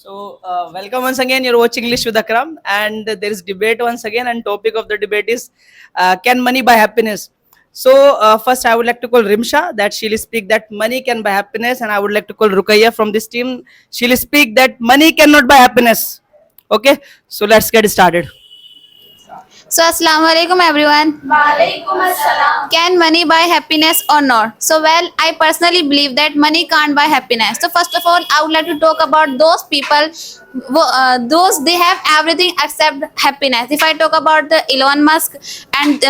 Welcome once again. You're watching English with Akram, and there is debate once again. And topic of the debate is, can money buy happiness? First, I would like to call Rimsha that she'll speak that money can buy happiness, and I would like to call Rukaya from this team. She'll speak that money cannot buy happiness. Okay, so let's get started. So, Assalamu alaikum everyone. Walaikum assalam. Can money buy happiness or not? So, well, I personally believe that money can't buy happiness. So, first of all, I would like to talk about those people, those they have everything except happiness. If I talk about the Elon Musk, and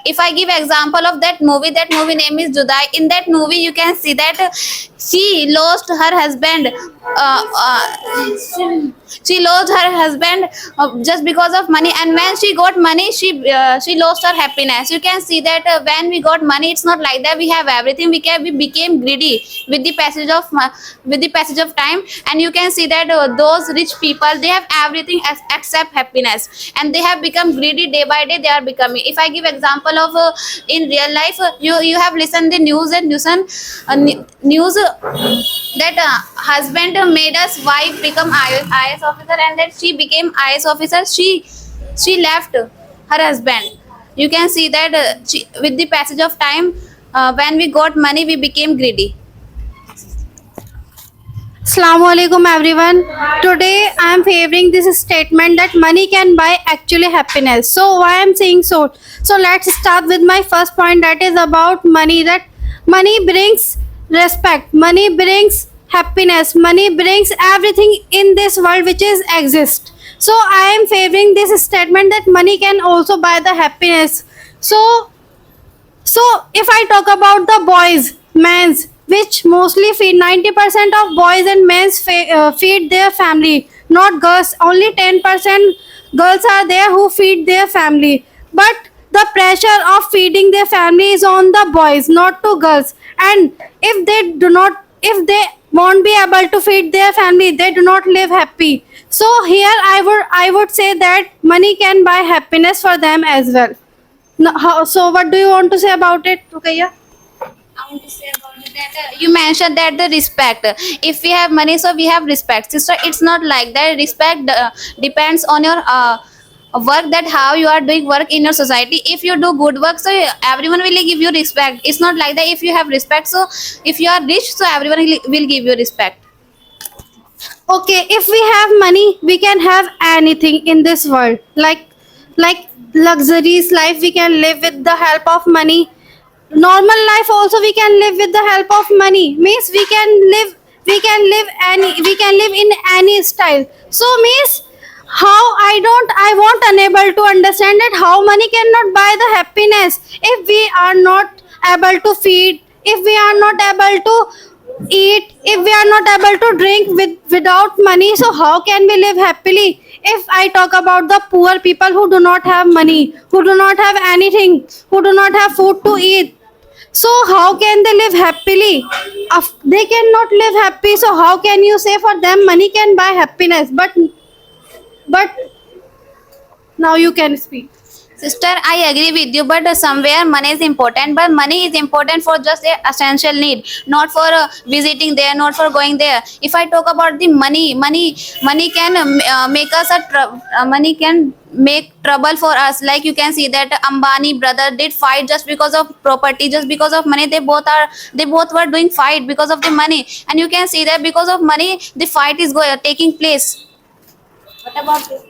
if I give example of that movie name is Judai. In that movie, you can see that she lost her husband. She lost her husband just because of money, and when she got money, she lost her happiness. You can see that when we got money, it's not like that we have everything. We became greedy with the passage of time, and you can see that those rich people, they have everything except happiness, and they have become greedy day by day. They are becoming. If I give example of in real life, you have listened the news and news that husband made us wife become IS officer, and that she became IS officer. She left her husband. You can see that with the passage of time, when we got money, we became greedy. Assalamu alaikum everyone. Today I am favoring this statement that money can buy actually happiness. So why I am saying so? So let's start with my first point, that is about money. That money brings respect, money brings happiness, money brings everything in this world which is exist. So I am favoring this statement that money can also buy the happiness. So if I talk about the boys, men's, which mostly feed 90% of boys and men's feed their family, not girls. Only 10% girls are there who feed their family. But the pressure of feeding their family is on the boys, not to girls. And if they won't be able to feed their family, they do not live happy. So here I would say that money can buy happiness for them as well. No, so what do you want to say about it, Rukaiya? I want to say about it that you mentioned that the respect. If we have money, so we have respect. Sister, it's not like that. Respect depends on your work, that how you are doing work in your society. If you do good work, so everyone will give you respect. It's not like that. If you have respect, so if you are rich, so everyone will give you respect. Okay, if we have money, we can have anything in this world. Like luxurious life we can live with the help of money. Normal life also we can live with the help of money. Means we can live in any style. So means how I won't unable to understand that how money cannot buy the happiness. If we are not able to feed, if we are not able to eat, if we are not able to drink without money, so how can we live happily? If I talk about the poor people who do not have money, who do not have anything, who do not have food to eat, so how can they live happily? They cannot live happy, so how can you say for them money can buy happiness? But now you can speak. Sister, I agree with you, but somewhere money is important. But money is important for just a essential need, not for visiting there, not for going there. If I talk about the money can make us money can make trouble for us. Like you can see that Ambani brother did fight just because of property, just because of money. They both were doing fight because of the money, and you can see that because of money, the fight is taking place. What about this?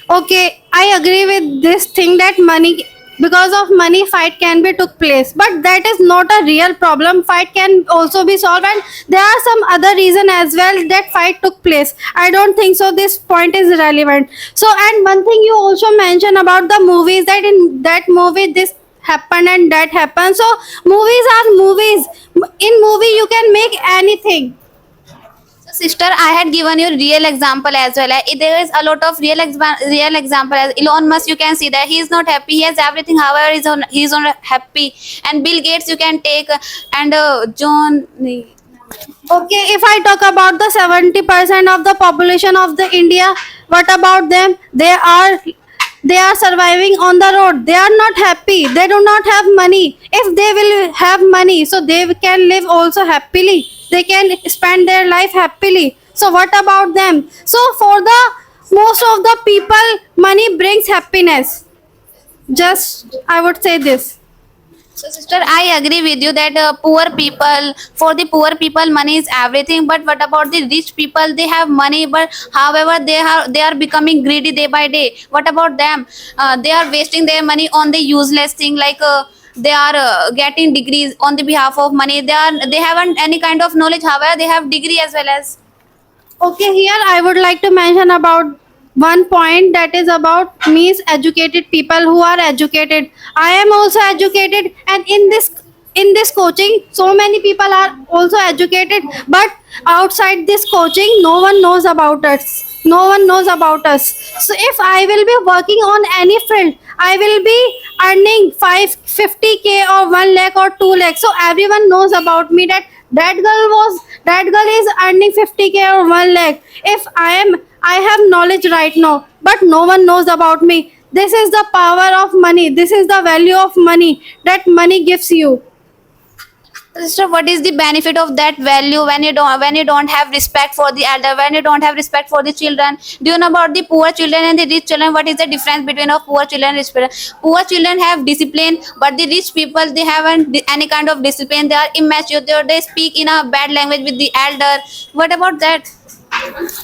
Okay, I agree with this thing that money, because of money fight can be took place, but that is not a real problem. Fight can also be solved, and there are some other reason as well that fight took place. I don't think so this point is relevant. So, and one thing you also mentioned about the movies, that in that movie this happened and that happened. So movies are movies. In movie you can make anything. So, sister, I had given you real example as well. There is a lot of real example. As Elon Musk, you can see that he is not happy. He has everything. However, he's on happy. And Bill Gates, you can take, and John. Okay, if I talk about the 70% of the population of the India, what about them? They are surviving on the road. They are not happy. They do not have money. If they will have money, so they can live also happily. They can spend their life happily. So what about them? So for the most of the people, money brings happiness. Just I would say this. So, sister, I agree with you that for the poor people, money is everything. But what about the rich people? They have money, but however, they are becoming greedy day by day. What about them? They are wasting their money on the useless thing, like they are getting degrees on the behalf of money. They haven't any kind of knowledge. However, they have degree as well as. Okay, here I would like to mention about one point, that is about means educated people who are educated. I am also educated, and in this coaching, so many people are also educated, but outside this coaching, no one knows about us. No one knows about us. So if I will be working on any field, I will be earning 550K or 1 lakh or 2 lakh. So everyone knows about me that that girl is earning 50K or 1 lakh. If I have knowledge right now, but no one knows about me. This is the power of money. This is the value of money that money gives you. Sister, what is the benefit of that value when you don't have respect for the elder, when you don't have respect for the children? Do you know about the poor children and the rich children? What is the difference between of poor children and rich children? Poor children have discipline, but the rich people, they haven't any kind of discipline. They are immature. They speak in a bad language with the elder. What about that?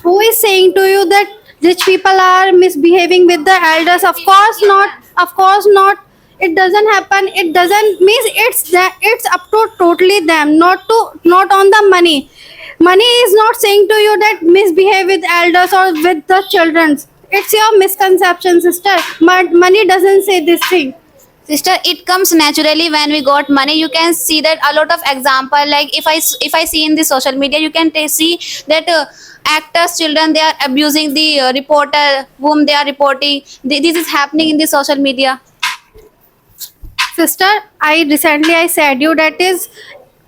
Who is saying to you that rich people are misbehaving with the elders? Of course not. Of course not. It doesn't happen. It doesn't means it's up to totally them, not on the money. Money is not saying to you that misbehave with elders or with the children. It's your misconception, sister. But money doesn't say this thing. Sister, it comes naturally when we got money. You can see that a lot of example, like if I see in the social media, you can see that actors children, they are abusing the reporter whom they are reporting. This is happening in the social media. Sister, I said you that is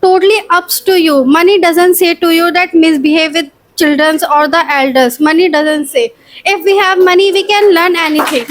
totally ups to you. Money doesn't say to you that misbehave with children or the elders. Money doesn't say. If we have money, we can learn anything.